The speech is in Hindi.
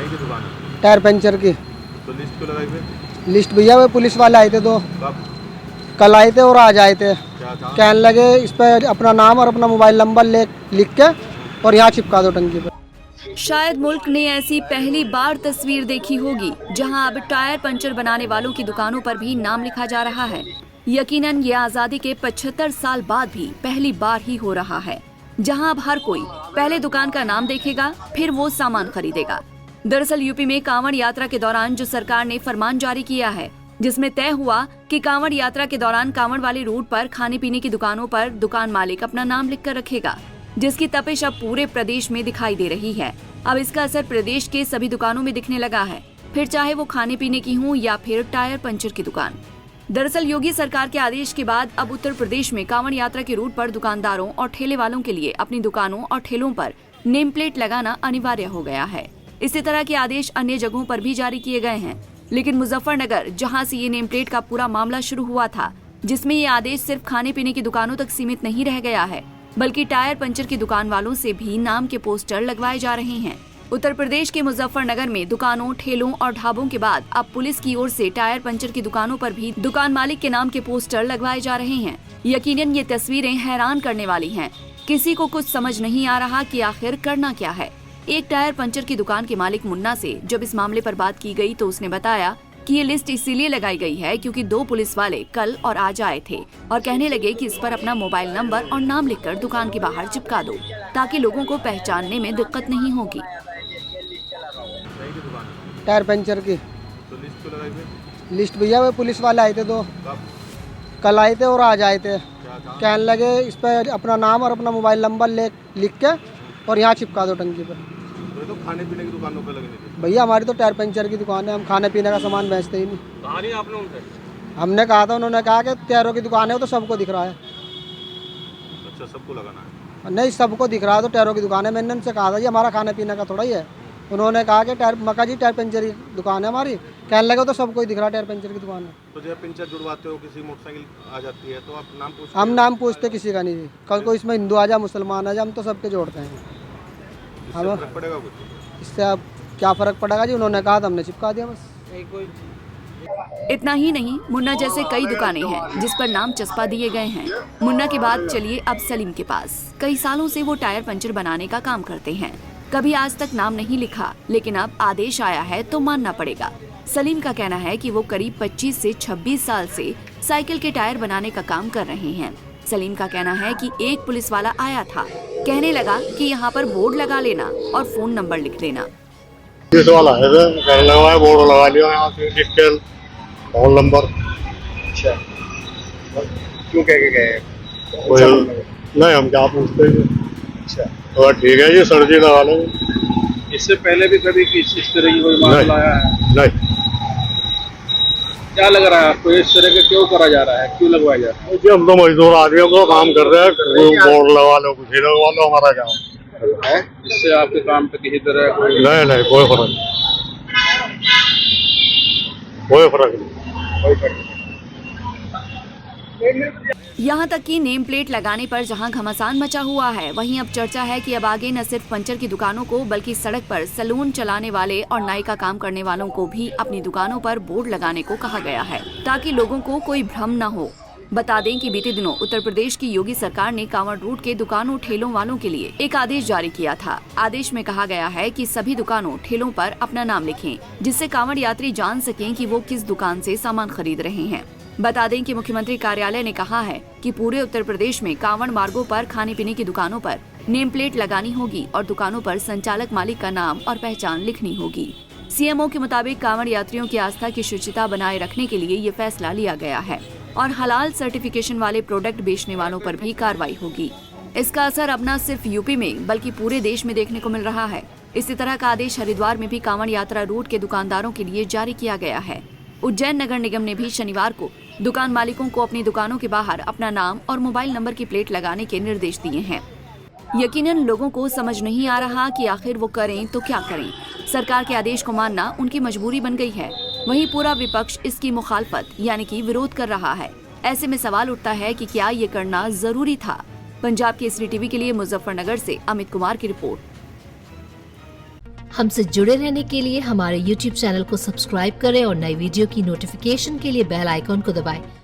कहीं की दुकान है? टायर पंचर की। तो लिस्ट क्यों लगाई फिर? लिस्ट भैया वो पुलिस वाले आए थे तो कब? कल आए थे और आज आए थे। क्या कहा? कहने लगे इस पर अपना नाम और अपना मोबाइल नंबर लिख के और यहाँ चिपका दो टंकी पर। शायद मुल्क ने ऐसी पहली बार तस्वीर देखी होगी जहां अब टायर पंचर बनाने वालों की दुकानों पर भी नाम लिखा जा रहा है। यकीनन ये आजादी के 75 साल बाद भी पहली बार ही हो रहा है जहां अब हर कोई पहले दुकान का नाम देखेगा फिर वो सामान खरीदेगा। दरअसल यूपी में कांवड़ यात्रा के दौरान जो सरकार ने फरमान जारी किया है जिसमें तय हुआ कि कांवड़ यात्रा के दौरान कांवड़ वाले रूट पर खाने पीने की दुकानों पर दुकान मालिक अपना नाम लिखकर रखेगा, जिसकी तपिश अब पूरे प्रदेश में दिखाई दे रही है। अब इसका असर प्रदेश के सभी दुकानों में दिखने लगा है, फिर चाहे वो खाने पीने की हो या फिर टायर पंचर की दुकान। दरअसल योगी सरकार के आदेश के बाद अब उत्तर प्रदेश में कांवड़ यात्रा के रूट पर दुकानदारों और ठेले वालों के लिए अपनी दुकानों और ठेलों पर नेम प्लेट लगाना अनिवार्य हो गया है। इसी तरह के आदेश अन्य जगहों पर भी जारी किए गए हैं, लेकिन मुजफ्फरनगर जहां से ये नेम प्लेट का पूरा मामला शुरू हुआ था, जिसमें ये आदेश सिर्फ खाने पीने की दुकानों तक सीमित नहीं रह गया है बल्कि टायर पंचर की दुकान वालों से भी नाम के पोस्टर लगवाए जा रहे हैं। उत्तर प्रदेश के मुजफ्फरनगर में दुकानों, ठेलों और ढाबों के बाद अब पुलिस की ओर से टायर पंचर की दुकानों पर भी दुकान मालिक के नाम के पोस्टर लगवाए जा रहे हैं। यकीनन ये तस्वीरें हैरान करने वाली हैं। किसी को कुछ समझ नहीं आ रहा कि आखिर करना क्या है। एक टायर पंचर की दुकान के मालिक मुन्ना से जब इस मामले पर बात की गई तो उसने बताया कि ये लिस्ट इसीलिए लगाई गई है क्योंकि 2 पुलिस वाले कल और आज आए थे और कहने लगे कि इस पर अपना मोबाइल नंबर और नाम लिखकर दुकान के बाहर चिपका दो ताकि लोगों को पहचानने में दिक्कत नहीं होगी। कहीं की दुकान है? टायर पंचर की। तो लिस्ट क्यों लगाई फिर? लिस्ट भैया वो पुलिस वाले आए थे तो कब? कल आए थे और आज आए थे। क्या कहा? कहने लगे इस पर अपना नाम और अपना मोबाइल नंबर लिख के और यहाँ चिपका दो टंकी पर। तो ये तो खाने पीने की दुकानों पे लगने थी। भैया हमारी तो टायर पंचर की दुकान है, हम खाने पीने का सामान बेचते ही नहीं। कहा नहीं आपने उनसे? हमने कहा था, उन्होंने कहा कि टायरों की दुकान है वो तो सबको दिख रहा है। अच्छा, सबको लगाना है? नहीं, सबको दिख रहा है तो टायरों की दुकान है। मैंने उनसे कहा था ये हमारा खाने पीने का थोड़ा ही है। उन्होंने कहा कि टायर पंचर की दुकान है हमारी। कहने लगे तो सबको ही दिख रहा है टायर पंचर की दुकान है। तो जब पिंचर जुड़वाते हो किसी मोटरसाइकिल आ जाती है तो आप नाम पूछते हम हो? नाम पूछते किसी का नहीं जी। कल कोई इसमें हिंदू आ जाए, मुसलमान आ जाए, हम तो सबके जोड़ते हैं। इससे हम फर्क पड़ेगा कुछ? इससे अब क्या फ़र्क पड़ेगा जी, उन्होंने कहा था हमने चिपका दिया बस। इतना ही नहीं, मुन्ना जैसे कई दुकानें हैं जिस पर नाम चस्पा दिए गए हैं। मुन्ना के बाद चलिए अब सलीम के पास। कई सालों से वो टायर पंचर बनाने का काम करते हैं। कभी आज तक नाम नहीं लिखा, लेकिन अब आदेश आया है तो मानना पड़ेगा। सलीम का कहना है कि वो करीब 25 से 26 साल से साइकिल के टायर बनाने का काम कर रहे हैं। सलीम का कहना है कि एक पुलिस वाला आया था, कहने लगा कि यहाँ पर बोर्ड लगा लेना और फोन नंबर लिख देना। पुलिस वाला है घर लगवाया, बोर्ड लगा लिया, यहाँ से डिटेल, फोन नंबर। अच्छा, क्यों कह के गए? नहीं, हम क्या पूछते हैं। अच्छा, तो ठीक है जी, सर जी लगा लेंगे। इससे पहले भी कभी इस तरह की कोई मामला आया है? नहीं। क्या लग रहा है आपको, इस तरह का क्यों करा जा रहा है, क्यों लगवाया जा रहा है? जी हम तो मजदूर आदमियों को काम कर रहे हैं, कोई बोर्ड लगा लो, कुछ लगवा लो, हमारा क्या है? इससे आपके काम पे किसी तरह कोई नहीं, कोई फर्क नहीं, कोई फर्क नहीं। यहाँ तक कि नेम प्लेट लगाने पर जहाँ घमासान मचा हुआ है, वहीं अब चर्चा है कि अब आगे न सिर्फ पंचर की दुकानों को बल्कि सड़क पर सैलून चलाने वाले और नाई का काम करने वालों को भी अपनी दुकानों पर बोर्ड लगाने को कहा गया है ताकि लोगों को कोई भ्रम न हो। बता दें कि बीते दिनों उत्तर प्रदेश की योगी सरकार ने कांवड़ रूट के दुकानों ठेलों वालों के लिए एक आदेश जारी किया था। आदेश में कहा गया है कि सभी दुकानों ठेलों पर अपना नाम लिखें, जिससे कांवड़ यात्री जान सकें कि वो किस दुकान से सामान खरीद रहे हैं। बता दें कि मुख्यमंत्री कार्यालय ने कहा है कि पूरे उत्तर प्रदेश में कांवड़ मार्गों पर खाने पीने की दुकानों पर नेम प्लेट लगानी होगी और दुकानों पर संचालक मालिक का नाम और पहचान लिखनी होगी। सीएमओ के मुताबिक कांवड़ यात्रियों की आस्था की शुचिता बनाए रखने के लिए ये फैसला लिया गया है और हलाल सर्टिफिकेशन वाले प्रोडक्ट बेचने वालों पर भी कार्रवाई होगी। इसका असर अब न सिर्फ यूपी में बल्कि पूरे देश में देखने को मिल रहा है। इसी तरह का आदेश हरिद्वार में भी कांवड़ यात्रा रूट के दुकानदारों के लिए जारी किया गया है। उज्जैन नगर निगम ने भी शनिवार को दुकान मालिकों को अपनी दुकानों के बाहर अपना नाम और मोबाइल नंबर की प्लेट लगाने के निर्देश दिए हैं। यकीनन लोगों को समझ नहीं आ रहा कि आखिर वो करें तो क्या करें। सरकार के आदेश को मानना उनकी मजबूरी बन गई है। वहीं पूरा विपक्ष इसकी मुखालफत यानी कि विरोध कर रहा है। ऐसे में सवाल उठता है कि क्या ये करना जरूरी था। पंजाब केसरी टीवी के लिए मुजफ्फरनगर से अमित कुमार की रिपोर्ट। हमसे जुड़े रहने के लिए हमारे YouTube चैनल को सब्सक्राइब करें और नई वीडियो की नोटिफिकेशन के लिए बेल आइकॉन को दबाएं।